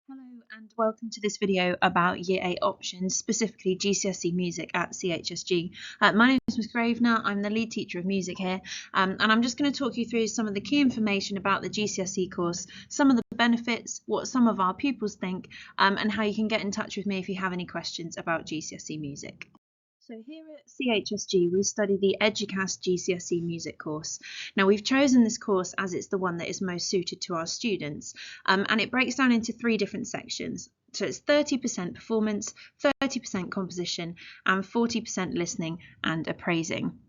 Hello and welcome to this video about Year 8 options, specifically GCSE Music at CHSG. My name is Ms Gravener, I'm the lead teacher of music here, and I'm just going to talk you through some of the key information about the GCSE course, some of the benefits, what some of our pupils think, and how you can get in touch with me if you have any questions about GCSE Music. So here at CHSG, we study the EDUCAST GCSE music course. Now we've chosen this course as it's the one that is most suited to our students, and it breaks down into three different sections. So it's 30% performance, 30% composition, and 40% listening and appraising.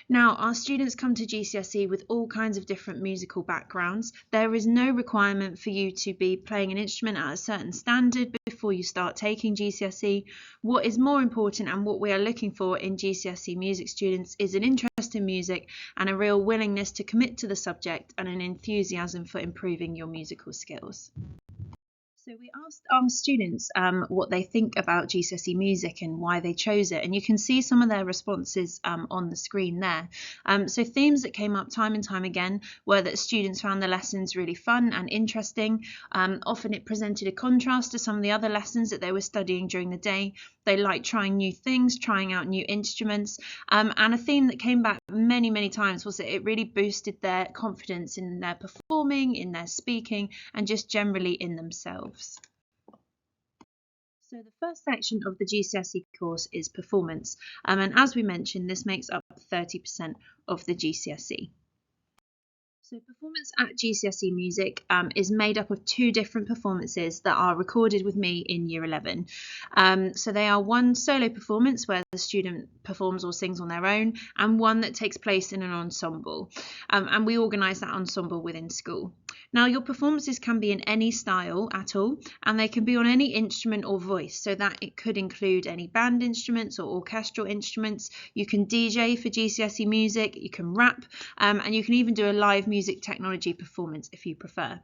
Now, our students come to GCSE with all kinds of different musical backgrounds. There is no requirement for you to be playing an instrument at a certain standard before you start taking GCSE. What is more important and what we are looking for in GCSE music students is an interest in music and a real willingness to commit to the subject and an enthusiasm for improving your musical skills. So we asked our students what they think about GCSE music and why they chose it, and you can see some of their responses on the screen there. So themes that came up time and time again were that students found the lessons really fun and interesting. Often it presented a contrast to some of the other lessons that they were studying during the day. They liked trying new things, trying out new instruments, and a theme that came back many times was that it really boosted their confidence in their performing, in their speaking, and just generally in themselves. So the first section of the GCSE course is performance, and as we mentioned, this makes up 30% of the GCSE. So performance at GCSE Music is made up of two different performances that are recorded with me in Year 11. So they are one solo performance where the student performs or sings on their own, and one that takes place in an ensemble. And we organise that ensemble within school. Now your performances can be in any style at all, and they can be on any instrument or voice, so that it could include any band instruments or orchestral instruments. You can DJ for GCSE Music, you can rap, and you can even do a live music technology performance if you prefer.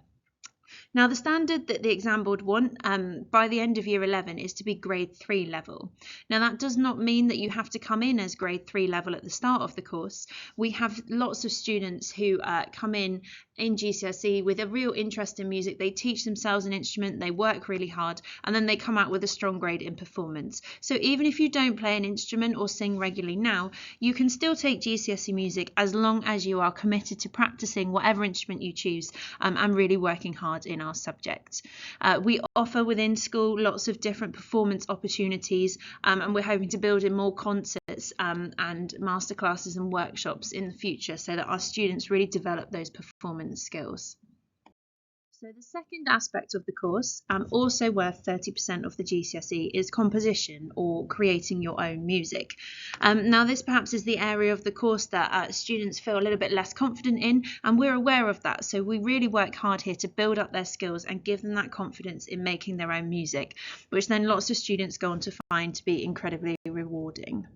Now, the standard that the exam board want by the end of Year 11 is to be grade 3 level. Now, that does not mean that you have to come in as grade 3 level at the start of the course. We have lots of students who come in GCSE with a real interest in music. They teach themselves an instrument, they work really hard, and then they come out with a strong grade in performance. So even if you don't play an instrument or sing regularly now, you can still take GCSE music as long as you are committed to practicing whatever instrument you choose and really working hard in our subject. We offer within school lots of different performance opportunities, and we're hoping to build in more concerts and masterclasses and workshops in the future so that our students really develop those performance skills. So the second aspect of the course, also worth 30% of the GCSE, is composition or creating your own music. Now this perhaps is the area of the course that students feel a little bit less confident in, and we're aware of that. So we really work hard here to build up their skills and give them that confidence in making their own music, which then lots of students go on to find to be incredibly rewarding.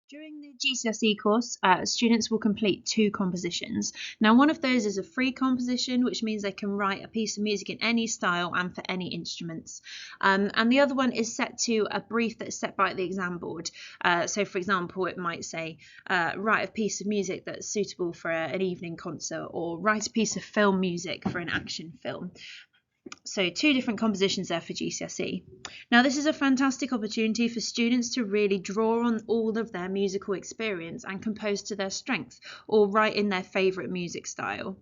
During the GCSE course, students will complete 2 compositions. Now, one of those is a free composition, which means they can write a piece of music in any style and for any instruments. And the other one is set to a brief that is set by the exam board. So, for example, it might say, write a piece of music that's suitable for an evening concert, or write a piece of film music for an action film. So 2 different compositions there for GCSE. Now this is a fantastic opportunity for students to really draw on all of their musical experience and compose to their strength, or write in their favourite music style.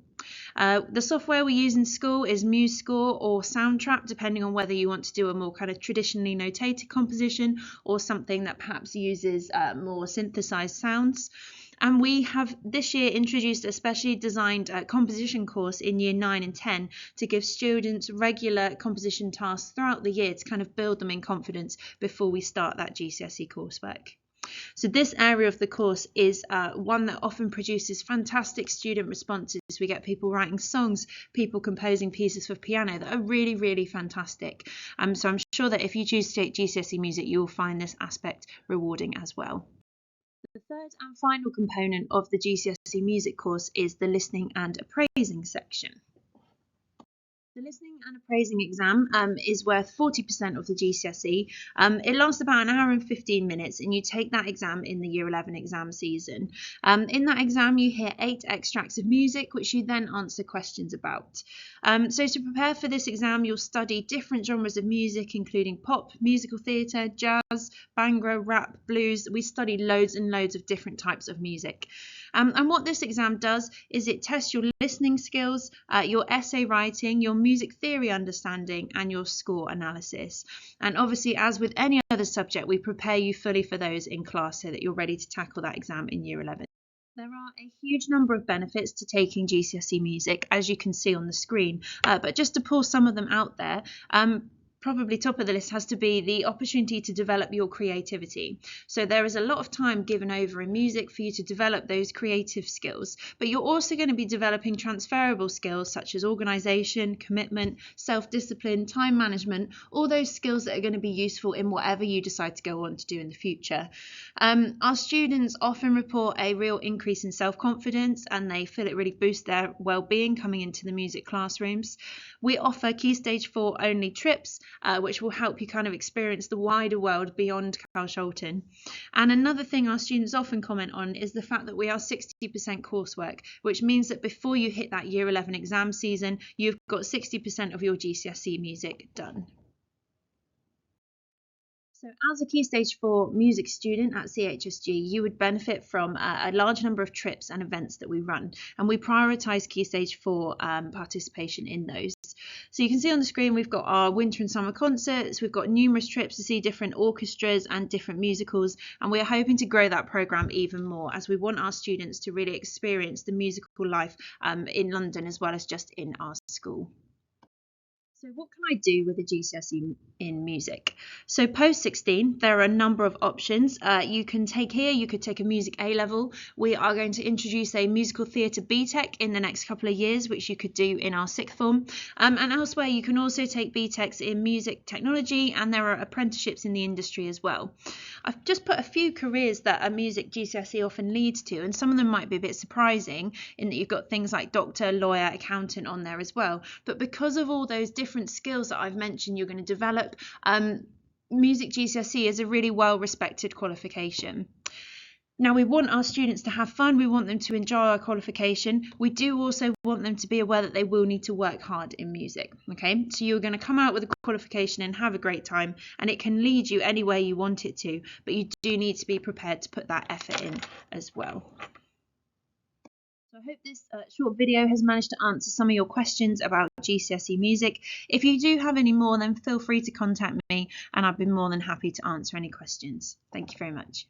The software we use in school is MuseScore or Soundtrap, depending on whether you want to do a more kind of traditionally notated composition or something that perhaps uses more synthesized sounds. And we have this year introduced a specially designed composition course in Year 9 and 10 to give students regular composition tasks throughout the year to kind of build them in confidence before we start that GCSE coursework. So this area of the course is one that often produces fantastic student responses. We get people writing songs, people composing pieces for piano that are really fantastic. So I'm sure that if you choose to take GCSE music, you will find this aspect rewarding as well. The third and final component of the GCSE music course is the listening and appraising section. The listening and appraising exam is worth 40% of the GCSE. It lasts about an hour and 15 minutes, and you take that exam in the Year 11 exam season. In that exam, you hear 8 extracts of music, which you then answer questions about. So to prepare for this exam, you'll study different genres of music, including pop, musical theatre, jazz, bhangra, rap, blues. We study loads and loads of different types of music. And what this exam does is it tests your listening skills, your essay writing, your music theory understanding, and your score analysis. And obviously, as with any other subject, we prepare you fully for those in class so that you're ready to tackle that exam in Year 11. There are a huge number of benefits to taking GCSE music, as you can see on the screen, but just to pull some of them out there, probably top of the list has to be the opportunity to develop your creativity. So there is a lot of time given over in music for you to develop those creative skills, but you're also going to be developing transferable skills such as organisation, commitment, self-discipline, time management, all those skills that are going to be useful in whatever you decide to go on to do in the future. Our students often report a real increase in self-confidence, and they feel it really boosts their well-being coming into the music classrooms. We offer Key Stage 4 only trips, which will help you kind of experience the wider world beyond Carshalton. And another thing our students often comment on is the fact that we are 60% coursework, which means that before you hit that Year 11 exam season, you've got 60% of your GCSE music done. So as a Key Stage 4 music student at CHSG, you would benefit from a large number of trips and events that we run, and we prioritise Key Stage 4 participation in those. So you can see on the screen we've got our winter and summer concerts, we've got numerous trips to see different orchestras and different musicals, and we're hoping to grow that programme even more as we want our students to really experience the musical life in London as well as just in our school. So what can I do with a GCSE in music? So post 16, there are a number of options. You can take here, you could take a music A level. We are going to introduce a musical theatre BTEC in the next couple of years, which you could do in our sixth form. And elsewhere, you can also take BTECs in music technology, and there are apprenticeships in the industry as well. I've just put a few careers that a music GCSE often leads to, and some of them might be a bit surprising in that you've got things like doctor, lawyer, accountant on there as well. But because of all those different skills that I've mentioned you're going to develop, music GCSE is a really well respected qualification. Now, we want our students to have fun, we want them to enjoy our qualification. We do also want them to be aware that they will need to work hard in music, okay? So you're going to come out with a qualification and have a great time, and it can lead you anywhere you want it to, but you do need to be prepared to put that effort in as well. So I hope this short video has managed to answer some of your questions about GCSE music. If you do have any more, then feel free to contact me, and I've been more than happy to answer any questions. Thank you very much.